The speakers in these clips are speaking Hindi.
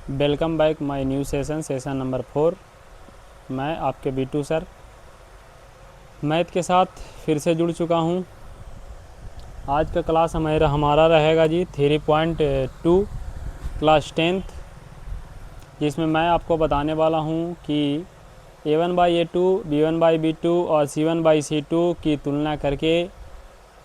Welcome back my new session number 4। मैं आपके बीटू सर मैथ के साथ फिर से जुड़ चुका हूं। आज का क्लास हमारा रहेगा जी 3.2 क्लास 10th, जिसमें मैं आपको बताने वाला हूं कि A1/A2, B1/B2 और C1/C2 की तुलना करके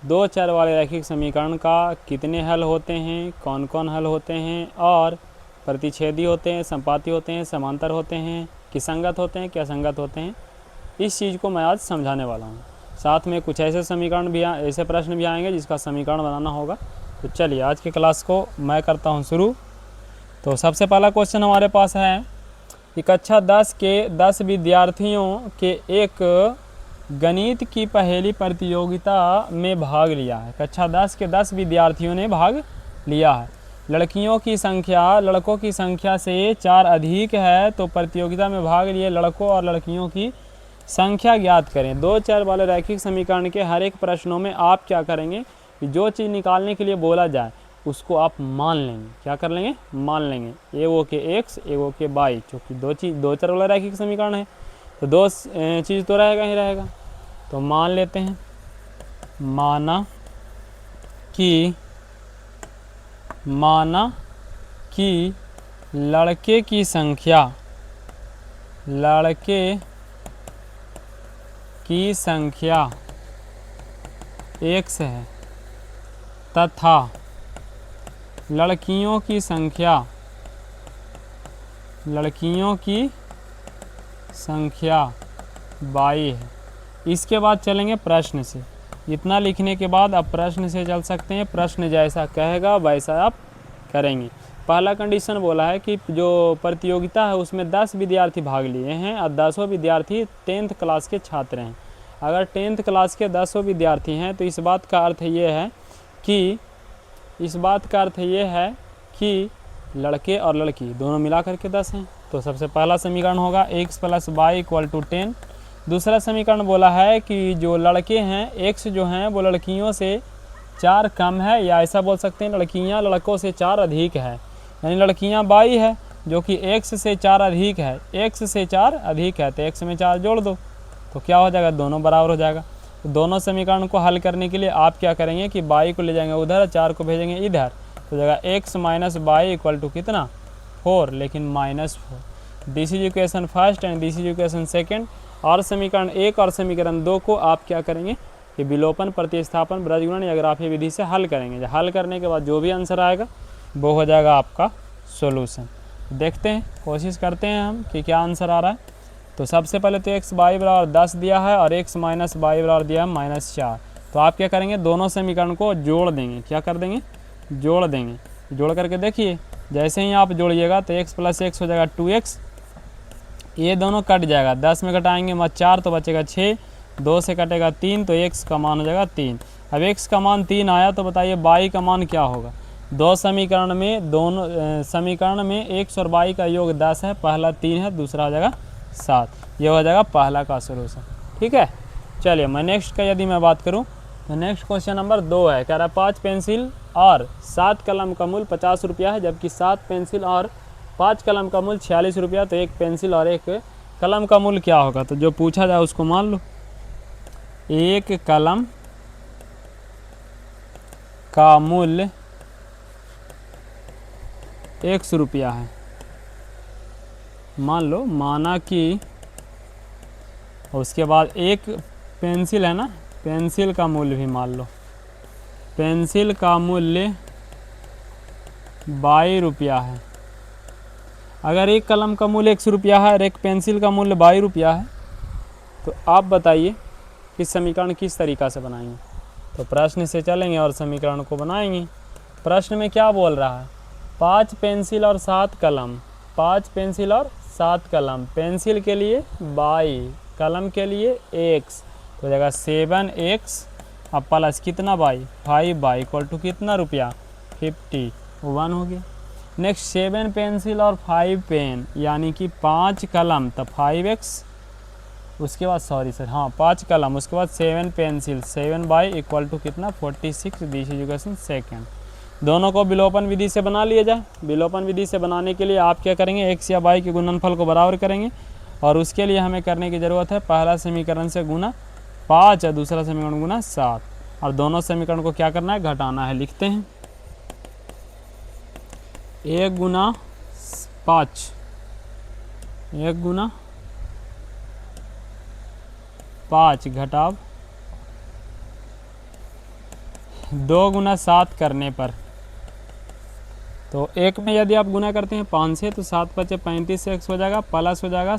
दो चर वाले रैखिक समीकरण का कितने हल होते हैं, कौन कौन हल होते हैं और प्रतिच्छेदी होते हैं, संपाती होते हैं, समांतर होते हैं, कि संगत होते हैं, क्या संगत होते हैं, इस चीज़ को मैं आज समझाने वाला हूँ। साथ में कुछ ऐसे समीकरण भी ऐसे प्रश्न भी आएंगे जिसका समीकरण बनाना होगा। तो चलिए आज की क्लास को मैं करता हूँ शुरू। तो सबसे पहला क्वेश्चन हमारे पास है कि कक्षा 10 के 10 विद्यार्थियों के एक गणित की पहेली प्रतियोगिता में भाग लिया है। कक्षा 10 के 10 विद्यार्थियों ने भाग लिया है। लड़कियों की संख्या लड़कों की संख्या से 4 अधिक है, तो प्रतियोगिता में भाग लिए लड़कों और लड़कियों की संख्या ज्ञात करें। दो चर वाले रैखिक समीकरण के हर एक प्रश्नों में आप क्या करेंगे कि जो चीज़ निकालने के लिए बोला जाए उसको आप मान लेंगे। क्या कर लेंगे? मान लेंगे। ए वो के एक्स, ए वो के वाई, क्योंकि दो चर वाला रैखिक समीकरण है तो दो चीज़ तो रहेगा ही रहेगा। तो मान लेते हैं, माना कि लड़के की संख्या x है तथा लड़कियों की संख्या y है। इसके बाद चलेंगे प्रश्न से। इतना लिखने के बाद अब प्रश्न से चल सकते हैं। प्रश्न जैसा कहेगा वैसा आप करेंगे। पहला कंडीशन बोला है कि जो प्रतियोगिता है उसमें 10 विद्यार्थी भाग लिए हैं और 10 विद्यार्थी 10th क्लास के छात्र हैं। अगर 10th क्लास के 10 विद्यार्थी हैं तो इस बात का अर्थ ये है कि लड़के और लड़की दोनों मिला करके 10 हैं। तो सबसे पहला समीकरण होगा x + y = 10। दूसरा समीकरण बोला है कि जो लड़के हैं x जो हैं वो लड़कियों से 4 कम है, या ऐसा बोल सकते हैं लड़कियां लड़कों से 4 अधिक है। यानी लड़कियां y है जो कि x से 4 अधिक है। x से 4 अधिक है तो x में 4 जोड़ दो तो क्या हो जाएगा? दोनों बराबर हो जाएगा। तो दोनों समीकरण को हल करने के लिए आप क्या करेंगे कि y को ले जाएंगे उधर, 4 को भेजेंगे इधर, तो जाएगा x - y = कितना? 4, लेकिन -4। This is equation first and this is equation second. और समीकरण 1 और समीकरण 2 को आप क्या करेंगे कि विलोपन, प्रतिस्थापन, ब्रजगुणन या ग्राफीय विधि से हल करेंगे। हल करने के बाद जो भी आंसर आएगा वो हो जाएगा आपका सॉल्यूशन। देखते हैं, कोशिश करते हैं हम कि क्या आंसर आ रहा है। तो सबसे पहले तो x y = 10 दिया है और x - y = दिया है -4। तो आप क्या करेंगे? दोनों समीकरण को जोड़ देंगे। क्या कर देंगे? जोड़ देंगे। जोड़ करके देखिए, जैसे ही आप जोड़िएगा तो x + x हो जाएगा 2x। ये दोनों कट जाएगा, 10 में घटाएंगे मत 4 तो बचेगा 6, 2 से कटेगा 3 तो x का मान हो जाएगा 3। अब x का मान 3 आया तो बताइए y का मान क्या होगा? दोनों समीकरण में x और y का योग 10 है। पहला 3 है, दूसरा हो जाएगा 7। ये हो जाएगा पहला का सोल्यूशन। ठीक है, चलिए मैं नेक्स्ट का यदि मैं बात करूँ तो नेक्स्ट क्वेश्चन नंबर 2 है। कह रहा है 5 पेंसिल और 7 कलम का मूल्य 50 रुपया है, जबकि 7 पेंसिल और 5 कलम का मूल्य 46 रुपया। तो एक पेंसिल और एक कलम का मूल्य क्या होगा? तो जो पूछा जाए उसको मान लो। एक कलम का मूल्य 100 रुपया है, मान लो। माना कि उसके बाद एक पेंसिल है ना, पेंसिल का मूल्य भी मान लो। पेंसिल का मूल्य 22 रुपया है। अगर एक कलम का मूल्य 100 रुपया है और एक पेंसिल का मूल्य 22 रुपया है तो आप बताइए कि समीकरण किस तरीक़ा से बनाएंगे। तो प्रश्न से चलेंगे और समीकरण को बनाएंगे। प्रश्न में क्या बोल रहा है? 5 पेंसिल और 7 कलम। 5 पेंसिल और 7 कलम। पेंसिल के लिए y, कलम के लिए x, तो हो जाएगा 7x अब प्लस कितना y, 5y = कितना रुपया? 51 हो गया। नेक्स्ट 7 पेंसिल और 5 पेन, यानी कि 5 कलम तो 5x, उसके बाद 5 कलम, उसके बाद 7 पेंसिल, 7y = कितना? 46। This is equation second. दोनों को विलोपन विधि से बना लिया जाए। विलोपन विधि से बनाने के लिए आप क्या करेंगे, x या y के गुणनफल को बराबर करेंगे और उसके लिए हमें करने की ज़रूरत है पहला समीकरण से गुना 5 और दूसरा समीकरण गुना 7 और दोनों समीकरण को क्या करना है, घटाना है। लिखते हैं 1 गुना 5, 1 गुना 5 घटाव 2 गुना 7 करने पर, तो एक में यदि आप गुना करते हैं 5 से तो 7 पचे 35 से x हो जाएगा, प्लस हो जाएगा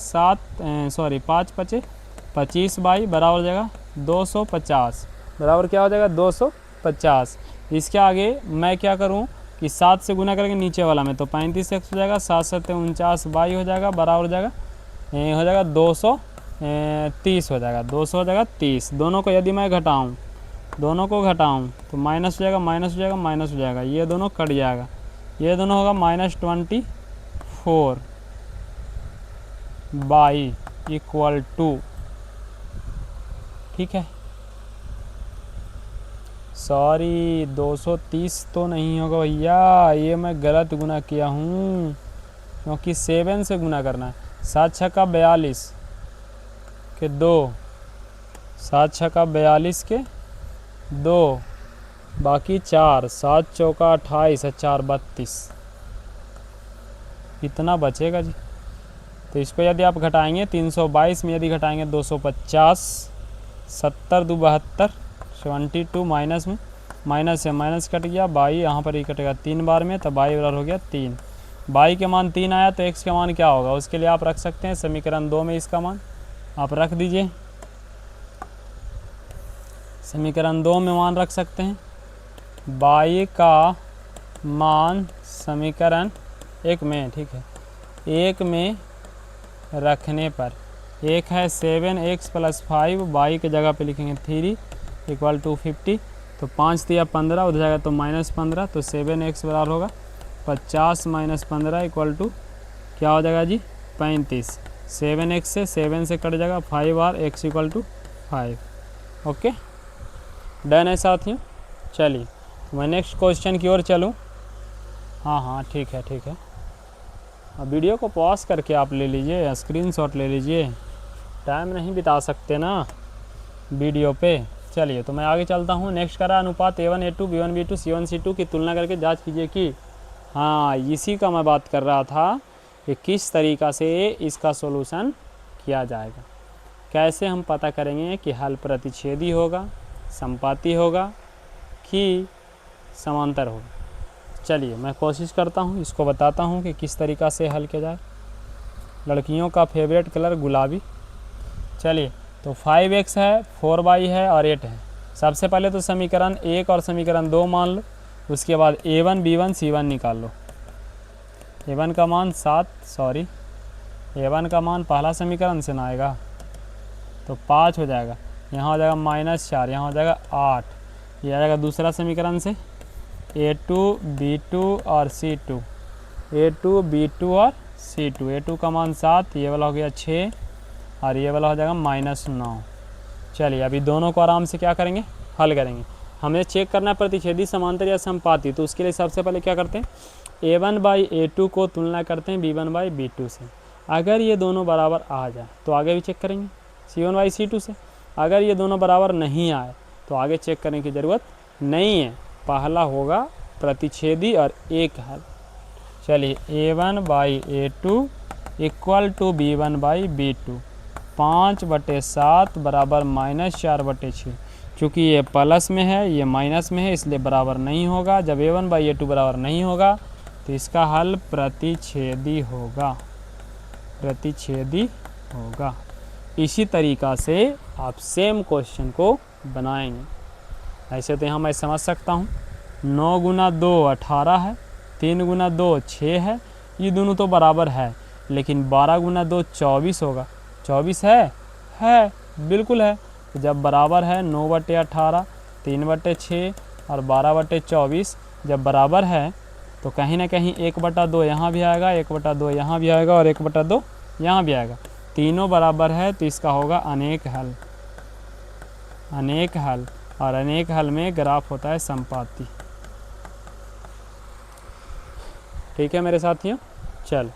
5 पचे 25 बाई बराबर हो जाएगा 250, बराबर क्या हो जाएगा 250। इसके आगे मैं क्या करूं कि 7 से गुना करेंगे नीचे वाला में, तो 35 x हो जाएगा, 7 7 49 बाई हो जाएगा, बराबर हो जाएगा 230 हो जाएगा, 200 हो जाएगा 30। दोनों को यदि मैं घटाऊँ, दोनों को घटाऊँ तो माइनस हो जाएगा, माइनस हो जाएगा, माइनस हो जाएगा, ये दोनों कट जाएगा, ये दोनों होगा -24 बाई इक्वल टू, ठीक है, सॉरी 230 तो नहीं होगा भैया, ये मैं गलत गुना किया हूँ क्योंकि 7 से गुना करना है। 7 छक्का 42 के 2, 7 छक्का 42 के 2, बाकी 4, 7 चौका 28 और 4 32, कितना बचेगा जी। तो इसको यदि आप घटाएंगे 322 में यदि घटाएंगे 250, 70 दो 72, 72 माइनस में, माइनस से माइनस कट गया, बाई यहाँ पर ही कटेगा 3 बार में, तो बाई बराबर हो गया 3। बाई के मान 3 आया तो x का मान क्या होगा, उसके लिए आप रख सकते हैं समीकरण 2 में इसका मान आप रख दीजिए, समीकरण 2 में मान रख सकते हैं। बाई का मान समीकरण 1 में, ठीक है, 1 में रखने पर, एक है 7x + 5, बाई की जगह पे लिखेंगे 3 इक्वल टू 50, तो 5 दिया 15 उधर जाएगा तो -15, तो 7x बराबर होगा 50 - 15 इक्वल टू क्या हो जाएगा जी 35। 7x से 7 से कट जाएगा 5 और x equal to 5। Okay, done है साथियों। चलिए मैं नेक्स्ट क्वेश्चन की ओर चलूँ। हाँ ठीक है, ठीक है, अब वीडियो को पॉज करके आप ले लीजिए, स्क्रीनशॉट ले लीजिए, टाइम नहीं बिता सकते ना वीडियो पे। चलिए तो मैं आगे चलता हूँ। नेक्स्ट करा अनुपात A1 A2 B1 B2 C1 C2 की तुलना करके जांच कीजिए कि, हाँ इसी का मैं बात कर रहा था कि किस तरीक़ा से इसका सॉल्यूशन किया जाएगा, कैसे हम पता करेंगे कि हल प्रतिच्छेदी होगा, संपाती होगा कि समांतर होगा। चलिए मैं कोशिश करता हूँ, इसको बताता हूँ कि किस तरीक़ा से हल किया जाए। लड़कियों का फेवरेट कलर गुलाबी। चलिए तो 5x है, 4y है और 8 है। सबसे पहले तो समीकरण 1 और समीकरण 2 मान लो, उसके बाद A1 B1 C1 निकाल लो। A1 का मान A1 का मान पहला समीकरण से ना आएगा तो 5 हो जाएगा, यहाँ हो जाएगा -4, यहाँ हो जाएगा 8, ये आ जाएगा दूसरा समीकरण से A2 B2 और C2, A2 B2 और C2। A2 का मान 7, ये वाला हो गया 6 और ये वाला हो जाएगा -9। चलिए अभी दोनों को आराम से क्या करेंगे, हल करेंगे। हमें चेक करना है प्रतिच्छेदी, समांतर या संपाती, तो उसके लिए सबसे पहले क्या करते हैं, A1 बाई A2 को तुलना करते हैं B1 बाई B2 से। अगर ये दोनों बराबर आ जाए तो आगे भी चेक करेंगे C1 बाई C2 से। अगर ये दोनों बराबर नहीं आए तो आगे चेक करने की ज़रूरत नहीं है, पहला होगा प्रतिच्छेदी और एक हल। चलिए A1 by A2 equal to B1 by B2, 5/7 बराबर -4/6। चूँकि ये प्लस में है ये माइनस में है इसलिए बराबर नहीं होगा। जब A1 बाई A2 बराबर नहीं होगा तो इसका हल प्रतिच्छेदी होगा, प्रतिच्छेदी होगा। इसी तरीक़ा से आप सेम क्वेश्चन को बनाएंगे। ऐसे तो यहाँ मैं समझ सकता हूँ 9 गुना 2 18 है, 3 गुना 2 6 है, ये दोनों तो बराबर है, लेकिन 12 गुना 2 24 होगा। 24 है बिल्कुल है। तो जब बराबर है 9/18, 3/6 और 12/24 जब बराबर है तो कहीं ना कहीं 1/2 यहाँ भी आएगा, 1/2 यहाँ भी आएगा और 1/2 यहाँ भी आएगा। तीनों बराबर है तो इसका होगा अनेक हल। अनेक हल, और अनेक हल में ग्राफ होता है संपाती। ठीक है मेरे साथियों। चल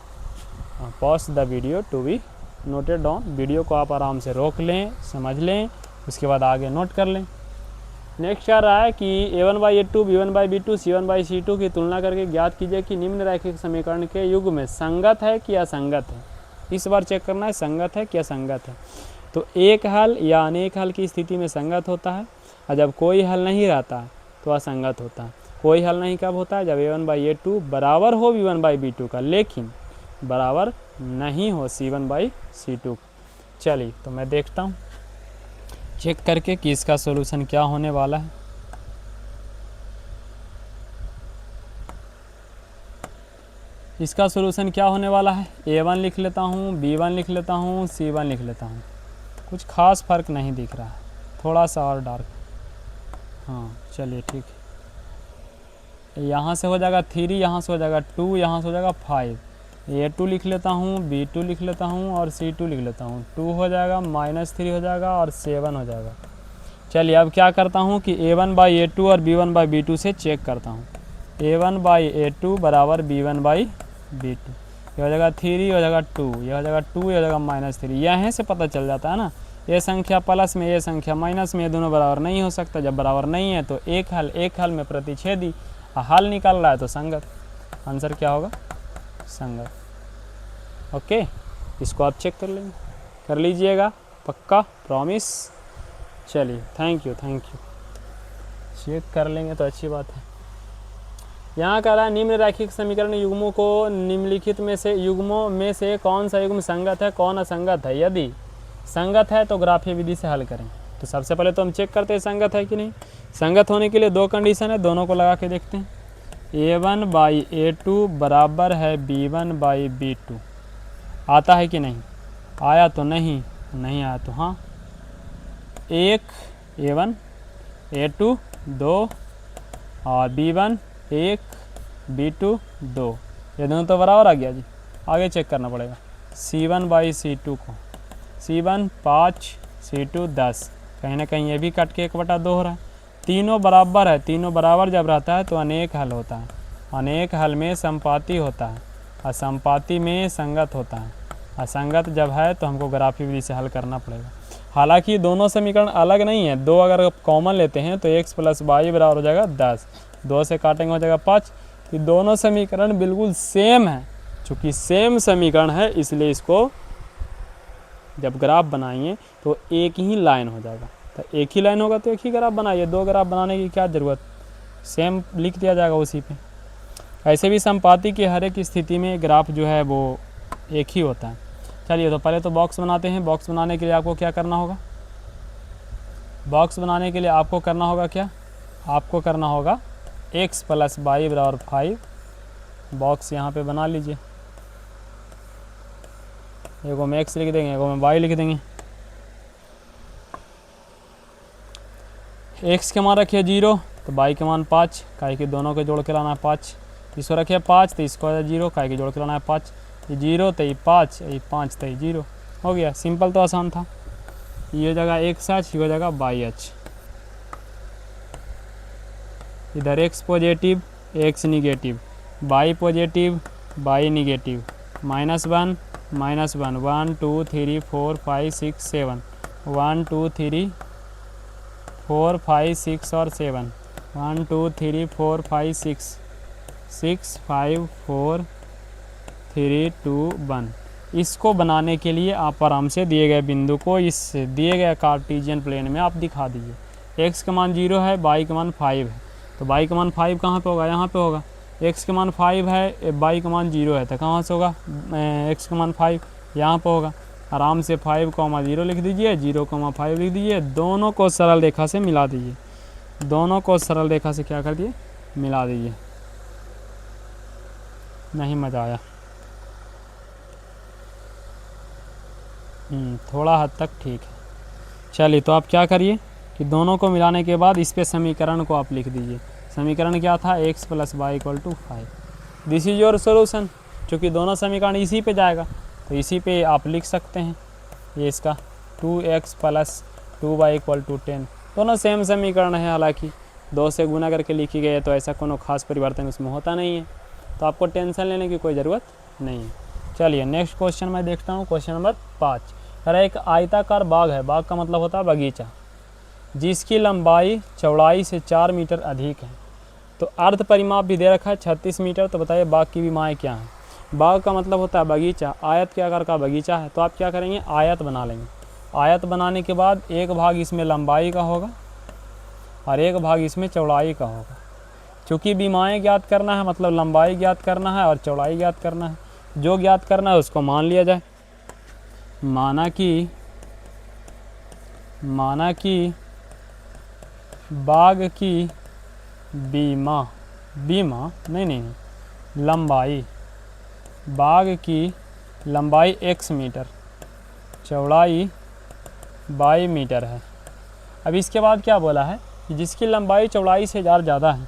pause the video to be noted down. Video को आप आराम से रोक लें, समझ लें, उसके बाद आगे नोट कर लें। नेक्स्ट आ रहा है कि a1/a2 b1/b2 c1/c2 की तुलना करके ज्ञात कीजिए कि निम्न रैखिक समीकरण के युग में संगत है कि असंगत है। इस बार चेक करना है संगत है कि असंगत है। तो एक हल या अनेक हल की स्थिति में संगत होता है, और जब कोई हल नहीं रहता है तो असंगत होता है। कोई हल नहीं कब होता है? जब a1/a2 बराबर हो b1/b2 का, लेकिन बराबर नहीं हो c1/c2। चलिए तो मैं देखता हूँ चेक करके कि इसका सॉल्यूशन क्या होने वाला है। इसका सॉल्यूशन क्या होने वाला है? a1 लिख लेता हूँ, b1 लिख लेता हूँ, c1 लिख लेता हूँ। कुछ खास फर्क नहीं दिख रहा है, थोड़ा सा और डार्क। हाँ चलिए ठीक है। यहाँ से हो जाएगा 3, यहाँ से हो जाएगा 2, यहाँ से हो जाएगा 5। a2 लिख लेता हूँ, b2 लिख लेता हूँ और c2 लिख लेता हूँ। 2 हो जाएगा, -3 हो जाएगा और 7 हो जाएगा। चलिए अब क्या करता हूँ कि a1/a2 और b1/b2 से चेक करता हूँ। a1/a2 बराबर b1/b2, ये हो जाएगा 3, हो जाएगा 2, ये हो जाएगा 2, ये हो जाएगा -3। यहाँ से पता चल जाता है ना, ये संख्या प्लस में ये संख्या माइनस में, ये दोनों बराबर नहीं हो सकता। जब बराबर नहीं है तो एक हल में प्रतिच्छेदी, हल निकाल रहा है तो संगत। आंसर क्या होगा? संगत। ओके, इसको आप चेक कर लीजिएगा, पक्का, प्रॉमिस। चलिए थैंक यू। चेक कर लेंगे तो अच्छी बात है। यहाँ कह रहा है निम्न रैखिक समीकरण युग्मों को निम्नलिखित में से युग्मों में से कौन सा युग्म संगत है, कौन असंगत है। यदि संगत है तो ग्राफीय विधि से हल करें। तो सबसे पहले तो हम चेक करते हैं संगत है कि नहीं। संगत होने के लिए दो कंडीशन है, दोनों को लगा के देखते हैं। a1/a2 बराबर है b1/b2, आता है कि नहीं? आया तो नहीं आया तो हाँ। 1 a1 a2 2 और b1 1 b2 2, ये दोनों तो बराबर आ गया जी। आगे चेक करना पड़ेगा c1/c2 को। c1 5 c2 10, कहीं ना कहीं ये भी कट के 1/2 हो रहा है। तीनों बराबर है, तीनों बराबर जब रहता है तो अनेक हल होता है। अनेक हल में संपाती होता है, असंपाती में संगत होता है। असंगत जब है तो हमको ग्राफीय विधि से हल करना पड़ेगा। हालांकि दोनों समीकरण अलग नहीं है, दो अगर कॉमन लेते हैं तो x + y बराबर हो जाएगा 10, 2 से काटेंगे हो जाएगा 5। ये दोनों समीकरण बिल्कुल सेम है। चूँकि सेम समीकरण है इसलिए इसको जब ग्राफ बनाएंगे तो एक ही लाइन हो जाएगा। तो एक ही लाइन होगा तो एक ही ग्राफ बनाइए, दो ग्राफ बनाने की क्या ज़रूरत, सेम लिख दिया जाएगा उसी पे। ऐसे भी संपाती की हर एक स्थिति में ग्राफ जो है वो एक ही होता है। चलिए तो पहले तो बॉक्स बनाते हैं। बॉक्स बनाने के लिए आपको क्या करना होगा? बॉक्स बनाने के लिए आपको करना होगा क्या? आपको करना होगा x + y बराबर 5। बॉक्स यहाँ पे बना लीजिए। एगो में x लिख देंगे, एगो में y लिख देंगे। x के मान रखिए 0 तो y के मान 5, काहे कि दोनों के जोड़ के लाना है 5। इसको रखिए 5 तो इसको 0, काहे कि जोड़ के लाना है 5। ये 0 तो ये 5, ये 5 तो ये 0 हो गया। सिंपल तो आसान था। ये जगह x, ये जगह y। इधर x positive x negative, y positive y negative, -1 -1 1 2 3 4 5 6 7 1 2 3 4 5 6 और 7 1 2 3 4 5 6 6 5 4 3 2 1। इसको बनाने के लिए आप आराम से दिए गए बिंदु को इस दिए गए कार्टेशियन प्लेन में आप दिखा दीजिए। x का मान 0 है, y का मान 5 है, तो y का मान 5 कहाँ पे होगा? यहाँ पे होगा। x का मान 5 है, y का मान 0 है, तो कहाँ से होगा? x का मान 5 यहाँ पे होगा। आराम से 5,0 लिख दीजिए, 0,5 लिख दीजिए। दोनों को सरल रेखा से मिला दीजिए। दोनों को सरल रेखा से क्या कर दिए? मिला दीजिए। नहीं मज़ा आया। थोड़ा हद तक ठीक है। चलिए तो आप क्या करिए कि दोनों को मिलाने के बाद इस पे समीकरण को आप लिख दीजिए। समीकरण क्या था? x + y = 5। This is your solution. चूँकि दोनों समीकरण इसी पे जाएगा तो इसी पे आप लिख सकते हैं। ये इसका 2x + 2y = 10, दोनों सेम समीकरण है। हालांकि 2 से गुना करके लिखी गई है तो ऐसा कोनो खास परिवर्तन उसमें होता नहीं है। तो आपको टेंशन लेने की कोई ज़रूरत नहीं है। चलिए नेक्स्ट क्वेश्चन मैं देखता हूँ, क्वेश्चन नंबर 5। अरे एक आयताकार बाग है, बाग का मतलब होता है बगीचा, जिसकी लंबाई चौड़ाई से 4 मीटर अधिक है। तो अर्ध परिमाप भी दे रखा है 36 मीटर। तो बताइए बाग की विमाएँ क्या हैं। बाग का मतलब होता है बगीचा, आयत के आकार का बगीचा है। तो आप क्या करेंगे, आयत बना लेंगे। आयत बनाने के बाद एक भाग इसमें लंबाई का होगा और एक भाग इसमें चौड़ाई का होगा। चूँकि विमाएँ ज्ञात करना है, मतलब लंबाई ज्ञात करना है और चौड़ाई ज्ञात करना है। जो ज्ञात करना है उसको मान लिया जाए। माना कि बाग की लंबाई, बाग की लंबाई x मीटर, चौड़ाई y मीटर है। अब इसके बाद क्या बोला है कि जिसकी लंबाई चौड़ाई से 4 ज़्यादा है।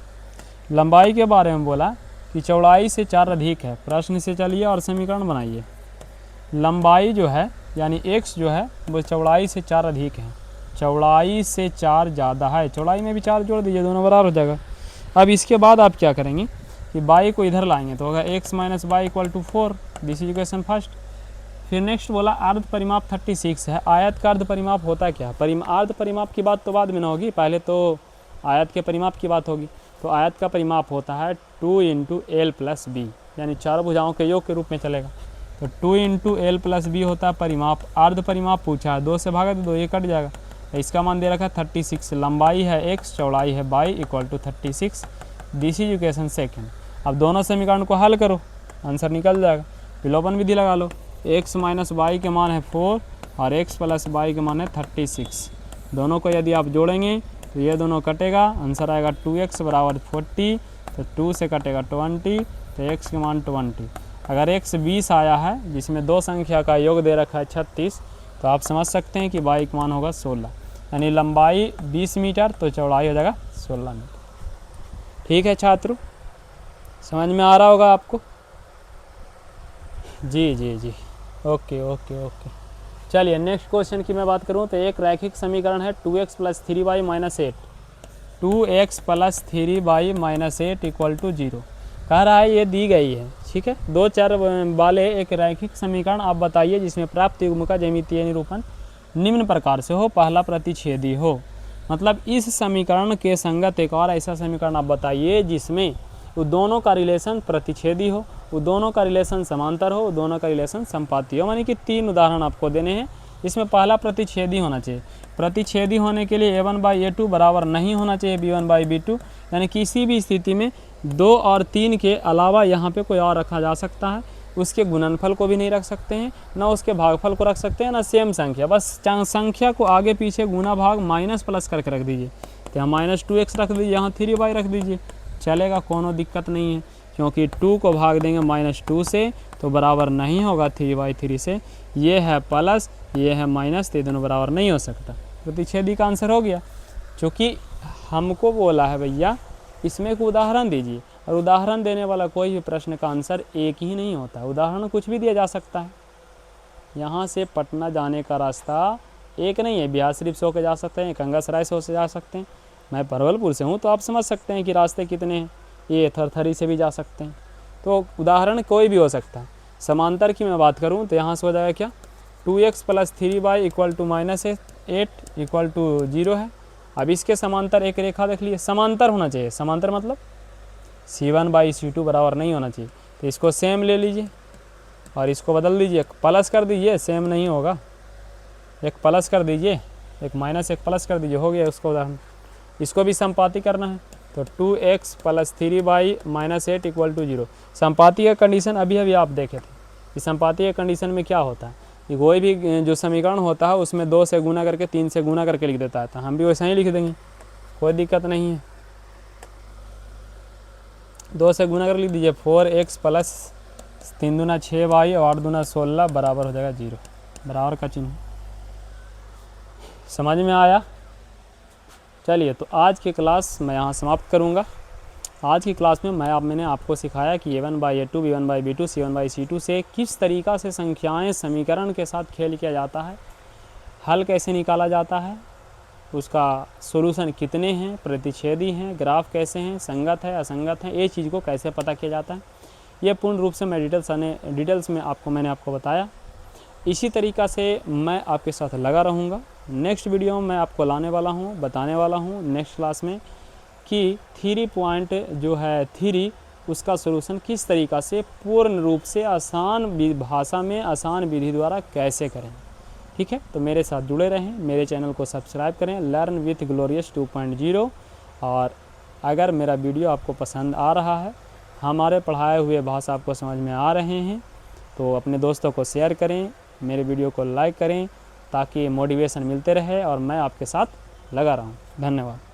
लंबाई के बारे में बोला कि चौड़ाई से 4 अधिक है। प्रश्न से चलिए और समीकरण बनाइए। लंबाई जो है यानी x जो है वो चौड़ाई से 4 अधिक है, चौड़ाई से 4 ज़्यादा है। चौड़ाई में भी 4 जोड़ दीजिए, दोनों बराबर हो जाएगा। अब इसके बाद आप क्या करेंगे कि y को इधर लाएंगे तो होगा x minus y equal to 4। This is equation first. फिर नेक्स्ट बोला अर्ध परिमाप 36 है। आयत का अर्ध परिमाप होता क्या? अर्ध परिमाप की बात तो बाद में ना होगी, पहले तो आयत के परिमाप की बात होगी। तो आयत का परिमाप होता है 2 इंटू एल प्लस बी, यानी चारों भुजाओं के योग के रूप में चलेगा। तो 2 इंटू एल प्लस बी होता है परिमाप। अर्ध परिमाप पूछा है, 2 से भागा तो 2 ये कट जाएगा। इसका मान दे रखा है 36। लंबाई है x, चौड़ाई है y equal to 36। This is equation second. अब दोनों समीकरण को हल करो, आंसर निकल जाएगा। विलोपन विधि लगा लो। x माइनस वाई के मान है 4 और x प्लस वाई के मान है 36। दोनों को यदि आप जोड़ेंगे तो ये दोनों कटेगा, आंसर आएगा 2x बराबर 40। तो 2 से कटेगा 20, तो x के मान 20। अगर x 20 आया है जिसमें दो संख्या का योग दे रखा है 36, तो आप समझ सकते हैं कि y का मान होगा 16। यानी लंबाई 20 मीटर तो चौड़ाई हो जाएगा 16 मीटर। ठीक है छात्रों, समझ में आ रहा होगा आपको? जी जी जी, ओके ओके ओके। चलिए नेक्स्ट क्वेश्चन की मैं बात करूं तो एक रैखिक समीकरण है 2x plus 3y minus 8, 2x plus 3y minus 8 equal to 0 कह रहा है। ये दी गई है, ठीक है। 2 चर वाले एक रैखिक समीकरण आप बताइए जिसमें प्राप्त युग्म का ज्यामितीय निरूपण निम्न प्रकार से हो। पहला प्रतिच्छेदी हो, मतलब इस समीकरण के संगत एक और ऐसा समीकरण आप बताइए जिसमें वो दोनों का रिलेशन प्रतिच्छेदी हो, वो दोनों का रिलेशन समांतर हो, वो दोनों का रिलेशन संपाती हो। मानी कि 3 उदाहरण आपको देने हैं। इसमें पहला प्रतिच्छेदी होना चाहिए। प्रतिच्छेदी होने के लिए a1/a2 बराबर नहीं होना चाहिए b1/b2, यानी किसी भी स्थिति में 2 और 3 के अलावा यहाँ पे कोई और रखा जा सकता है। उसके गुणनफल को भी नहीं रख सकते हैं, ना उसके भागफल को रख सकते हैं, ना सेम संख्या। बस संख्या को आगे पीछे गुना भाग माइनस प्लस करके रख दीजिए। तो यहाँ -2x रख दीजिए, यहाँ 3y रख दीजिए, चलेगा, कोनो दिक्कत नहीं है। क्योंकि 2 को भाग देंगे -2 से तो बराबर नहीं होगा 3/3 से। ये है प्लस, ये है माइनस, तो ये दोनों बराबर नहीं हो सकता। प्रतिच्छेदी का आंसर हो गया। क्योंकि हमको बोला है भैया इसमें एक उदाहरण दीजिए, और उदाहरण देने वाला कोई भी प्रश्न का आंसर एक ही नहीं होता। उदाहरण कुछ भी दिया जा सकता है। यहाँ से पटना जाने का रास्ता एक नहीं है, बिहार शरीफ से होकर जा सकते हैं, कंगासराय से होकर जा सकते हैं। मैं परवलपुर से हूँ तो आप समझ सकते हैं कि रास्ते कितने हैं। ये थरथरी से भी जा सकते हैं। तो उदाहरण कोई भी हो सकता है। समांतर की मैं बात करूँ तो यहाँ से हो जाएगा क्या, 2x plus 3y equal to -8 equal to 0 है। अब इसके समांतर एक रेखा देख लीजिए, समांतर होना चाहिए। समांतर मतलब C1/C2 बराबर नहीं होना चाहिए। तो इसको सेम ले लीजिए और इसको बदल दीजिए, प्लस कर दीजिए, सेम नहीं होगा। एक प्लस कर दीजिए, एक माइनस, एक प्लस कर दीजिए, हो गया उसको उदाहरण। इसको भी संपाती करना है तो 2x plus 3y minus 8 equal to 0। संपाती का कंडीशन अभी अभी आप देखे थे कि संपाती के कंडीशन में क्या होता है कि कोई भी जो समीकरण होता है उसमें 2 से गुना करके 3 से गुना करके लिख देता है। तो हम भी वैसा ही लिख देंगे, कोई दिक्कत नहीं है। 2 से गुना कर लिख दीजिए, 4x प्लस 3 दूना 6y और 8 दूना 16 बराबर हो जाएगा 0। बराबर का चिन्ह समझ में आया? चलिए, तो आज की क्लास मैं यहाँ समाप्त करूँगा। आज की क्लास में मैंने आपको सिखाया कि a1/a2 b1/b2 c1/c2 से किस तरीक़ा से संख्याएं समीकरण के साथ खेल किया जाता है, हल कैसे निकाला जाता है, उसका सॉल्यूशन कितने हैं, प्रतिच्छेदी हैं, ग्राफ कैसे हैं, संगत है असंगत है, ये चीज़ को कैसे पता किया जाता है। ये पूर्ण रूप से मैं डिटेल्स में मैंने आपको बताया। इसी तरीक़ा से मैं आपके साथ लगा रहूँगा। नेक्स्ट वीडियो में मैं आपको लाने वाला हूँ, बताने वाला हूँ नेक्स्ट क्लास में कि 3 पॉइंट जो है थ्री उसका सलूशन किस तरीक़ा से पूर्ण रूप से आसान भाषा में आसान विधि द्वारा कैसे करें। ठीक है, तो मेरे साथ जुड़े रहें, मेरे चैनल को सब्सक्राइब करें, लर्न विथ ग्लोरियस 2.0। और अगर मेरा वीडियो आपको पसंद आ रहा है, हमारे पढ़ाए हुए भाषा आपको समझ में आ रहे हैं, तो अपने दोस्तों को शेयर करें, मेरे वीडियो को लाइक करें ताकि मोटिवेशन मिलते रहे और मैं आपके साथ लगा रहूं। धन्यवाद।